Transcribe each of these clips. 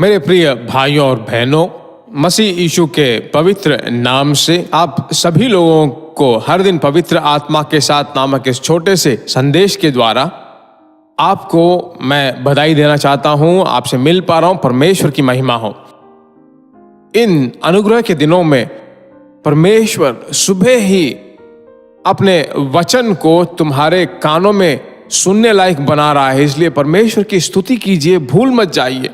मेरे प्रिय भाइयों और बहनों, मसीह यीशु के पवित्र नाम से आप सभी लोगों को हर दिन पवित्र आत्मा के साथ नामक इस छोटे से संदेश के द्वारा आपको मैं बधाई देना चाहता हूं। आपसे मिल पा रहा हूं, परमेश्वर की महिमा हो। इन अनुग्रह के दिनों में परमेश्वर सुबह ही अपने वचन को तुम्हारे कानों में सुनने लायक बना रहा है, इसलिए परमेश्वर की स्तुति कीजिए, भूल मत जाइए।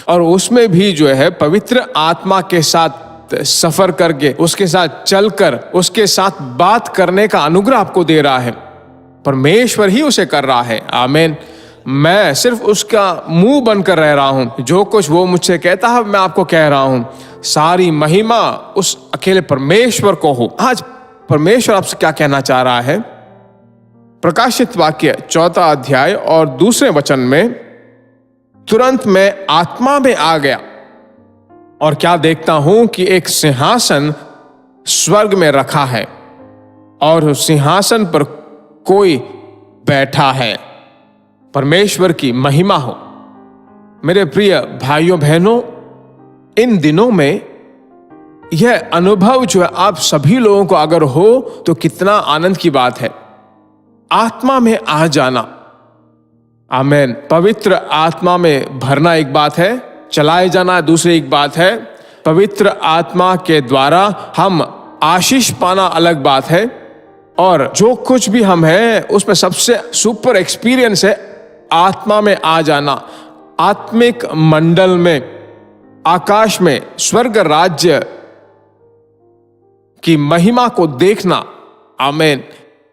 और उसमें भी जो है पवित्र आत्मा के साथ सफर करके, उसके साथ चलकर, उसके साथ बात करने का अनुग्रह आपको दे रहा है। परमेश्वर ही उसे कर रहा है। आमीन। मैं सिर्फ उसका मुंह बनकर रह रहा हूं। जो कुछ वो मुझसे कहता है मैं आपको कह रहा हूं। सारी महिमा उस अकेले परमेश्वर को हो। आज परमेश्वर आपसे क्या कहना चाह रहा है? प्रकाशित वाक्य 4 अध्याय और 2 वचन में, तुरंत मैं आत्मा में आ गया और क्या देखता हूं कि एक सिंहासन स्वर्ग में रखा है और उस सिंहासन पर कोई बैठा है। परमेश्वर की महिमा हो। मेरे प्रिय भाइयों बहनों, इन दिनों में यह अनुभव जो है आप सभी लोगों को अगर हो तो कितना आनंद की बात है। आत्मा में आ जाना। आमीन। पवित्र आत्मा में भरना एक बात है, चलाए जाना दूसरी एक बात है। पवित्र आत्मा के द्वारा हम आशीष पाना अलग बात है। और जो कुछ भी हम हैं उसमें सबसे सुपर एक्सपीरियंस है आत्मा में आ जाना, आत्मिक मंडल में, आकाश में, स्वर्ग राज्य की महिमा को देखना। आमीन।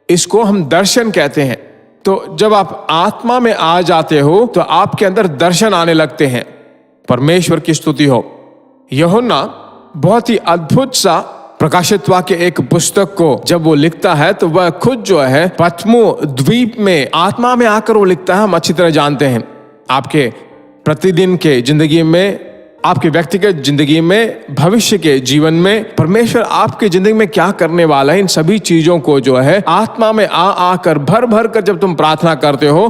इसको हम दर्शन कहते हैं। तो जब आप आत्मा में आ जाते हो तो आपके अंदर दर्शन आने लगते हैं। परमेश्वर की स्तुति हो। यूहन्ना बहुत ही अद्भुत सा प्रकाशित वाक्य एक पुस्तक को जब वो लिखता है तो वह खुद जो है पत्मो द्वीप में आत्मा में आकर वो लिखता है। हम अच्छी तरह जानते हैं आपके प्रतिदिन के जिंदगी में, आपके व्यक्तिगत जिंदगी में, भविष्य के जीवन में परमेश्वर आपकी जिंदगी में क्या करने वाला है, इन सभी चीजों को जो है आत्मा में आकर भर भर कर जब तुम प्रार्थना करते हो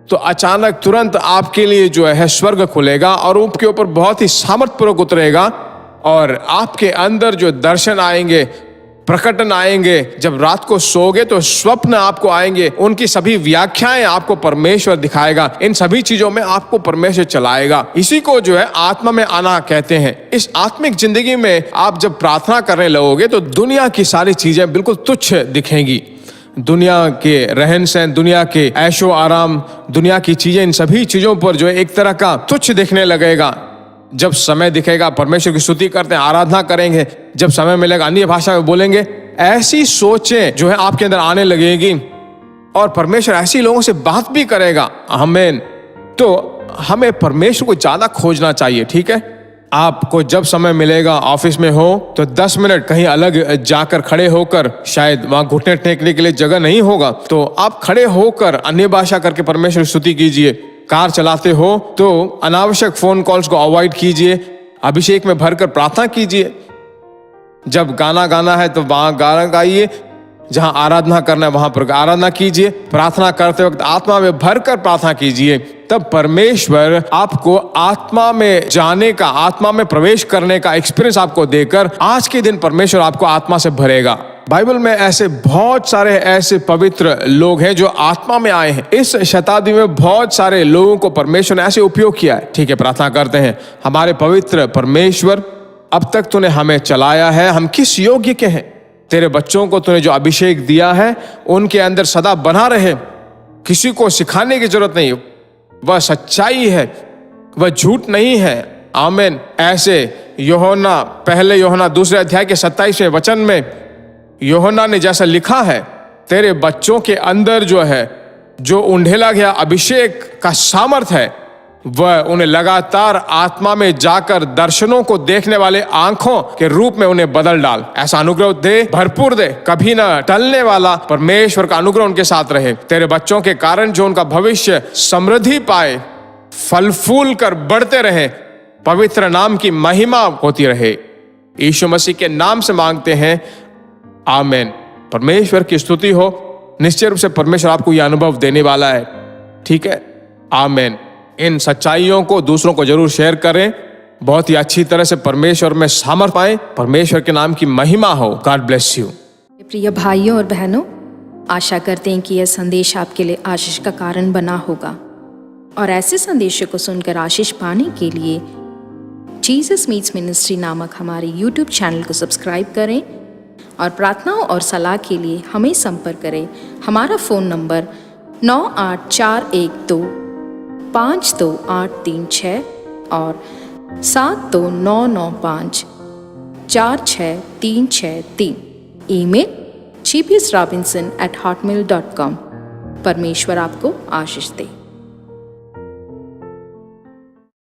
तो अचानक तुरंत आपके लिए जो है स्वर्ग खुलेगा और आपके ऊपर बहुत ही सामर्थ्यपूर्वक उतरेगा और आपके अंदर जो दर्शन आएंगे, प्रकटन आएंगे। जब रात को सोओगे तो स्वप्न आपको आएंगे, उनकी सभी व्याख्याएं आपको परमेश्वर दिखाएगा। इन सभी चीजों में आपको परमेश्वर चलाएगा। इसी को जो है आत्मा में आना कहते हैं। इस आत्मिक जिंदगी में आप जब प्रार्थना करने लगोगे तो दुनिया की सारी चीजें बिल्कुल तुच्छ दिखेंगी। दुनिया के रहन सहन, दुनिया के ऐशो आराम, दुनिया की चीजें, इन सभी चीजों पर जो है एक तरह का तुच्छ दिखने लगेगा। जब समय दिखेगा परमेश्वर की स्तुति करते हैं, आराधना करेंगे, जब समय मिलेगा अन्य भाषा में बोलेंगे, ऐसी सोचें जो है आपके अंदर आने लगेगी और परमेश्वर ऐसी लोगों से बात भी करेगा। आमीन। तो हमें परमेश्वर को ज्यादा खोजना चाहिए। ठीक है, आपको जब समय मिलेगा, ऑफिस में हो तो 10 मिनट कहीं अलग जाकर खड़े होकर, शायद वहां घुटने टेकने के लिए जगह नहीं होगा तो आप खड़े होकर अन्य भाषा करके परमेश्वर की स्तुति कीजिए। कार चलाते हो तो अनावश्यक फोन कॉल्स को अवॉइड कीजिए। अभिषेक में भरकर प्रार्थना कीजिए। जब गाना गाना है तो वहां गाना गाइए, जहां आराधना करना है वहां पर आराधना कीजिए। प्रार्थना करते वक्त आत्मा में भरकर प्रार्थना कीजिए। तब परमेश्वर आपको आत्मा में जाने का, आत्मा में प्रवेश करने का एक्सपीरियंस आपको देकर आज के दिन परमेश्वर आपको आत्मा से भरेगा। बाइबल में ऐसे बहुत सारे ऐसे पवित्र लोग हैं जो आत्मा में आए हैं। इस शताब्दी में बहुत सारे लोगों को परमेश्वर ने ऐसे उपयोग किया है। ठीक है, प्रार्थना करते हैं, हमारे पवित्र परमेश्वर, अब तक तूने हमें चलाया है, हम किस योग्य के हैं? तेरे बच्चों को तूने जो अभिषेक दिया है उनके अंदर सदा बना रहे। किसी को सिखाने की जरूरत नहीं, वह सच्चाई है, वह झूठ नहीं है। आमीन। ऐसे यूहन्ना, पहले यूहन्ना 2 अध्याय के 27वें वचन में यूहन्ना ने जैसा लिखा है, तेरे बच्चों के अंदर जो है, जो उंडेला गया अभिषेक का सामर्थ है, वह उन्हें लगातार आत्मा में जाकर दर्शनों को देखने वाले आंखों के रूप में उन्हें बदल डाल। ऐसा अनुग्रह दे, भरपूर दे, कभी ना टलने वाला परमेश्वर का अनुग्रह उनके साथ रहे। तेरे बच्चों के कारण जो उनका भविष्य समृद्धि पाए, फल फूल कर बढ़ते रहे, पवित्र नाम की महिमा होती रहे। यीशु मसीह के नाम से मांगते हैं, आमीन। परमेश्वर की स्तुति हो। निश्चय रूप से परमेश्वर आपको यह अनुभव देने वाला है। ठीक है, आमीन। इन सच्चाइयों को दूसरों को जरूर शेयर करें। बहुत ही अच्छी तरह से परमेश्वर में सामर्थ पाएं। परमेश्वर के नाम की महिमा हो। God bless you. प्रिय भाइयों और बहनों, आशा करते हैं कि यह संदेश आपके लिए आशीष का कारण बना होगा और ऐसे संदेशों को सुनकर आशीष पाने के लिए जीसस मीट्स मिनिस्ट्री नामक हमारे यूट्यूब चैनल को सब्सक्राइब करें और प्रार्थनाओं और सलाह के लिए हमें संपर्क करें। हमारा फ़ोन नंबर 9841252836 और 7299546363। Email gbsrobinson@hotmail.com। परमेश्वर आपको आशीष दे।